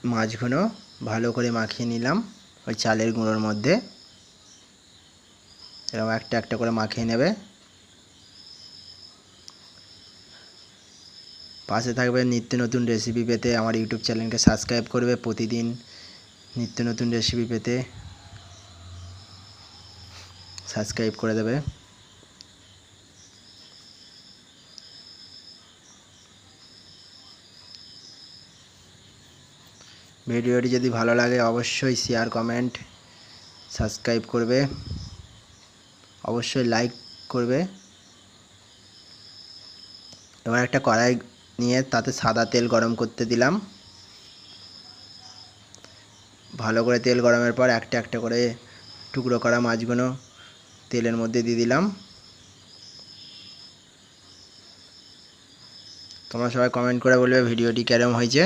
মাছগুলো ভালো করে মাখিয়ে নিলাম ওই চালের গুঁড়োর মধ্যে। এরকম একটা একটা করে মাখিয়ে নেবে। পাশে থাকবে নিত্য নতুন রেসিপি পেতে আমার ইউটিউব চ্যানেলকে সাবস্ক্রাইব করবে। প্রতিদিন নিত্য নতুন রেসিপি পেতে সাবস্ক্রাইব করে দেবে। ভিডিওটি যদি ভালো লাগে অবশ্যই শেয়ার, কমেন্ট, সাবস্ক্রাইব করবে, অবশ্যই লাইক করবে। এবার একটা কড়াই নিয়ে তাতে সাদা তেল গরম করতে দিলাম। ভালো করে তেল গরমের পর একটা একটা করে টুকরো করা মাছগুলো তেলের মধ্যে দিয়ে দিলাম। তোমরা সবাই কমেন্ট করে বলবে ভিডিওটি কেমন হয়েছে।